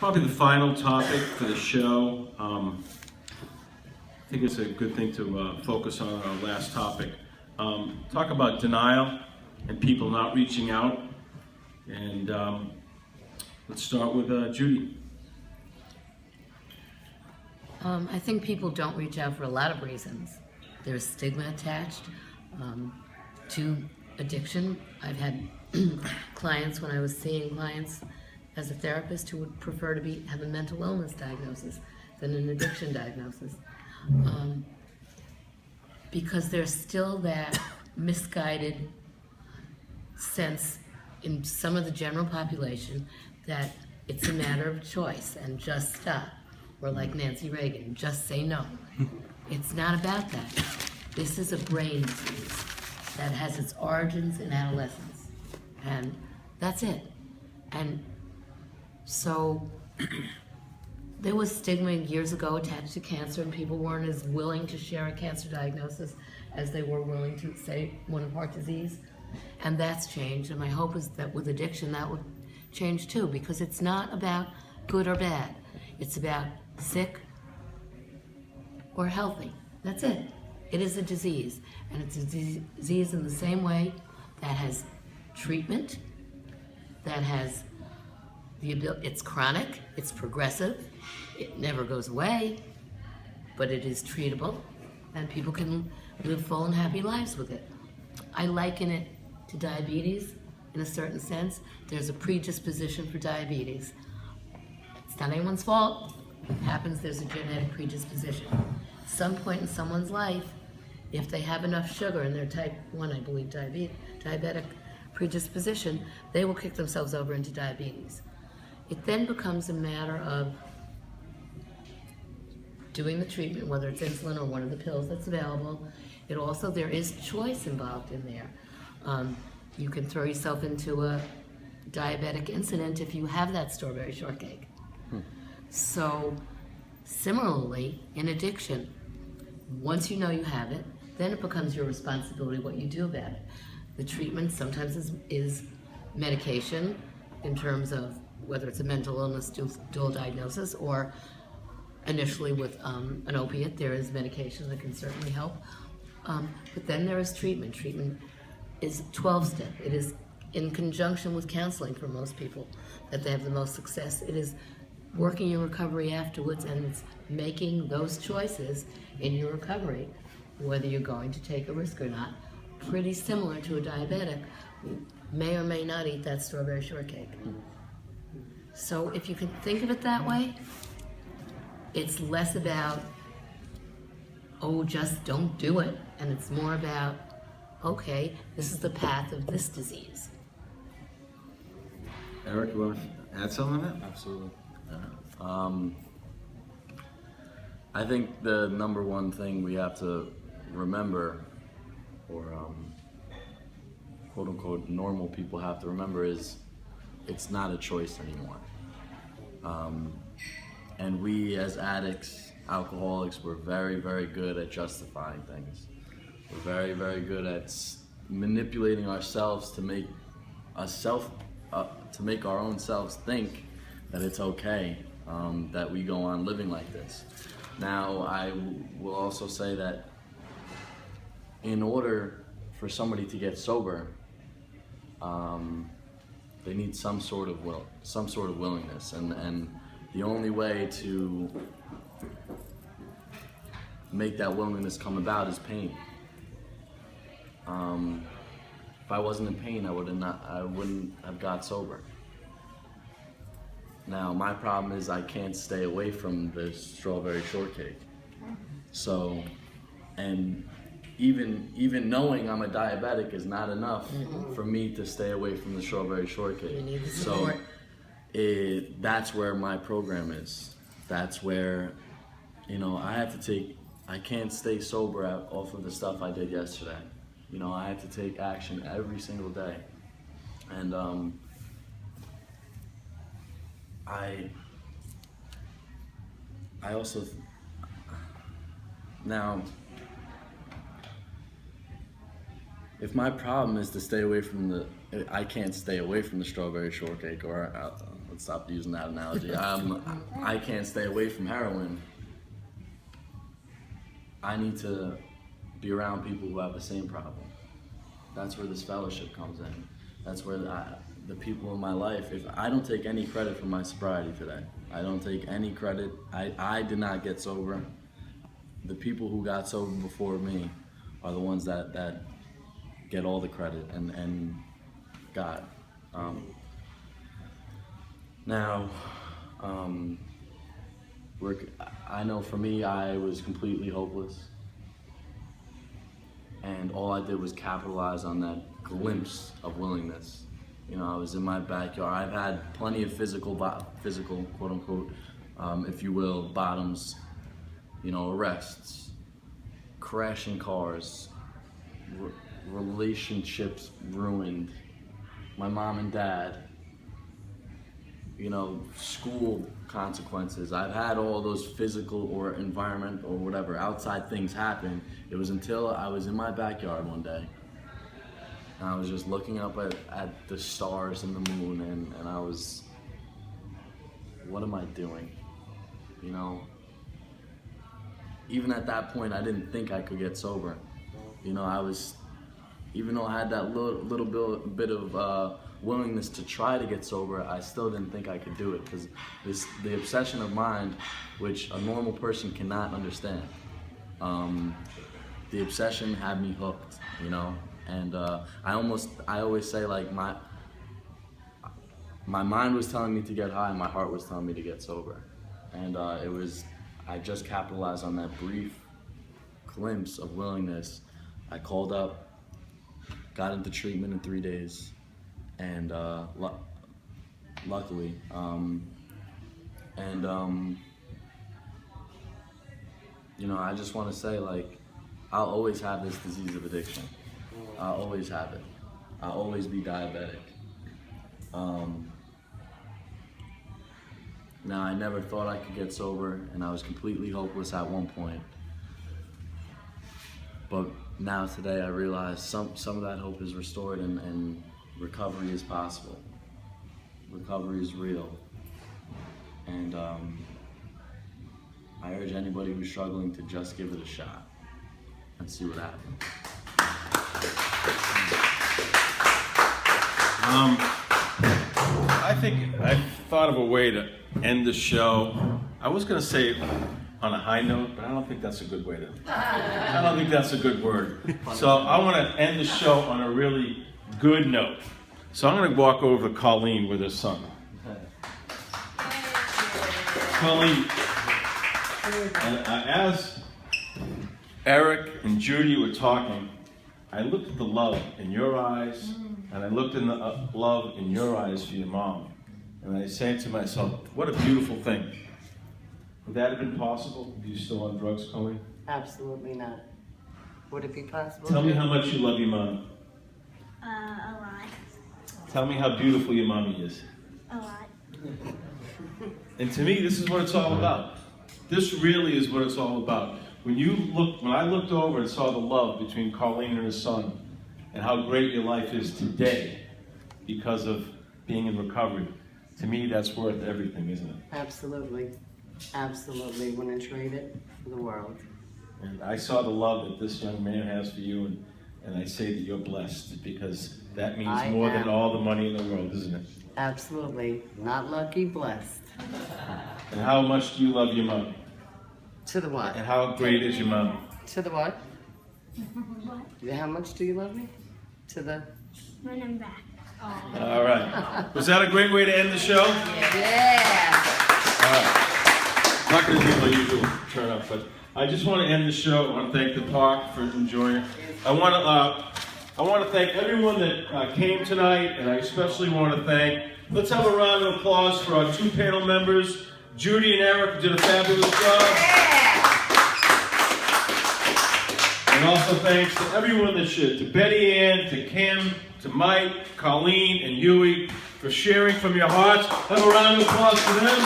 Probably the final topic for the show. I think it's a good thing to focus on our last topic. Talk about denial and people not reaching out. And let's start with Judy. I think people don't reach out for a lot of reasons. There's stigma attached to addiction. I've had clients, when I was seeing clients as a therapist, who would prefer to have a mental illness diagnosis than an addiction diagnosis. Because there's still that misguided sense in some of the general population that it's a matter of choice and just stop. Or like Nancy Reagan, just say no. It's not about that. This is a brain disease that has its origins in adolescence. And that's it. And so there was stigma years ago attached to cancer, and people weren't as willing to share a cancer diagnosis as they were willing to say one of heart disease. And that's changed, and my hope is that with addiction that would change too, because it's not about good or bad. It's about sick or healthy. That's it. It is a disease, and it's a disease in the same way that has treatment, that has the ability. It's chronic, it's progressive, it never goes away, but it is treatable, and people can live full and happy lives with it. I liken it to diabetes in a certain sense. There's a predisposition for diabetes. It's not anyone's fault. It happens, there's a genetic predisposition. Some point in someone's life, if they have enough sugar in their type 1, I believe, diabetic predisposition, they will kick themselves over into diabetes. It then becomes a matter of doing the treatment, whether it's insulin or one of the pills that's available. There is choice involved in there. You can throw yourself into a diabetic incident if you have that strawberry shortcake. So, similarly, in addiction, once you know you have it, then it becomes your responsibility what you do about it. The treatment sometimes is medication, in terms of whether it's a mental illness dual diagnosis, or initially with an opiate. There is medication that can certainly help. But then there is treatment. Treatment is 12-step. It is in conjunction with counseling for most people that they have the most success. It is working your recovery afterwards, and it's making those choices in your recovery, whether you're going to take a risk or not. Pretty similar to a diabetic who may or may not eat that strawberry shortcake. So if you can think of it that way, it's less about, oh, just don't do it, and it's more about, okay, this is the path of this disease. Eric, you want to add something on that? Absolutely. I think the number one thing we have to remember, or quote unquote normal people have to remember, is it's not a choice anymore. And we as addicts, alcoholics, we're very, very good at justifying things. We're very, very good at manipulating ourselves to make our own selves think that it's okay that we go on living like this. Now, I will also say that in order for somebody to get sober, they need some sort of willingness, and the only way to make that willingness come about is pain. If I wasn't in pain, I wouldn't have got sober. Now, my problem is I can't stay away from the strawberry shortcake. So, and even knowing I'm a diabetic is not enough for me to stay away from the strawberry shortcake. You need the support. So, that's where my program is. That's where, I can't stay sober off of the stuff I did yesterday. I have to take action every single day. And I also, now, if my problem is to stay away from I can't stay away from the strawberry shortcake, or let's stop using that analogy. I can't stay away from heroin. I need to be around people who have the same problem. That's where this fellowship comes in. That's where the people in my life, if I don't take any credit for my sobriety today, I don't take any credit. I did not get sober. The people who got sober before me are the ones that get all the credit, and God. I know for me, I was completely hopeless, and all I did was capitalize on that glimpse of willingness. You know, I was in my backyard. I've had plenty of physical, quote unquote, if you will, bottoms. You know, arrests, crashing cars, relationships ruined, my mom and dad, you know, school consequences. I've had all those physical or environment or whatever outside things happen. It was until I was in my backyard one day and I was just looking up at the stars and the moon, and I was, what am I doing? You know, even at that point, I didn't think I could get sober. You know, even though I had that little bit of willingness to try to get sober, I still didn't think I could do it, because the obsession of mind, which a normal person cannot understand, the obsession had me hooked, you know. And I always say, like, my mind was telling me to get high, and my heart was telling me to get sober, and I just capitalized on that brief glimpse of willingness. I called up, got into treatment in 3 days, and luckily, you know, I just want to say, like, I'll always have this disease of addiction. I'll always have it. I'll always be diabetic. Now, I never thought I could get sober, and I was completely hopeless at one point. But now, today, I realize some of that hope is restored, and recovery is possible. Recovery is real. And I urge anybody who's struggling to just give it a shot and see what happens. I think I thought of a way to end the show. I was going to say it on a high note, but I don't think that's a good way to. I don't think that's a good word. So I want to end the show on a really good note. So I'm going to walk over to Colleen with her son. Colleen, and as Eric and Judy were talking, I looked at the love in your eyes, and I looked in the love in your eyes for your mom. And I said to myself, what a beautiful thing. Would that have been possible? Are you still on drugs, Colleen? Absolutely not. Would it be possible? Tell me how much you love your mom. A lot. Tell me how beautiful your mommy is. A lot. And to me, this is what it's all about. This really is what it's all about. When I looked over and saw the love between Colleen and her son, and how great your life is today because of being in recovery, to me, that's worth everything, isn't it? Absolutely. Absolutely. Wouldn't trade it for the world. And I saw the love that this young man has for you, and I say that you're blessed, because that means more than all the money in the world, isn't it? Absolutely. Not lucky, blessed. And how much do you love your mom? To the what? And how great is your mom? To the what? What? How much do you love me? To the... When I'm back. All right. Was that a great way to end the show? Yeah. All right. I'm not going to do my usual turn up, but I just want to end the show. I want to thank the park for enjoying it. I want to thank everyone that came tonight, and I especially want to thank, let's have a round of applause for our two panel members, Judy and Eric, who did a fabulous job. And also thanks to everyone that should, to Betty Ann, to Kim, to Mike, Colleen, and Huey, for sharing from your hearts. Have a round of applause for them.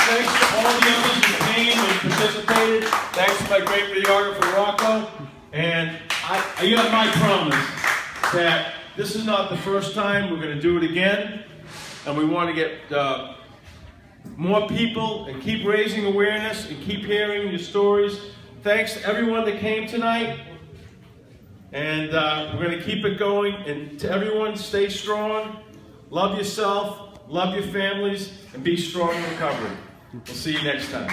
Thanks to all the others who came and participated. Thanks to my great videographer, Rocco. And you have my promise that this is not the first time. We're going to do it again. and we want to get more people and keep raising awareness and keep hearing your stories. Thanks to everyone that came tonight. And we're going to keep it going. And to everyone, stay strong. Love yourself, love your families, and be strong in recovery. We'll see you next time.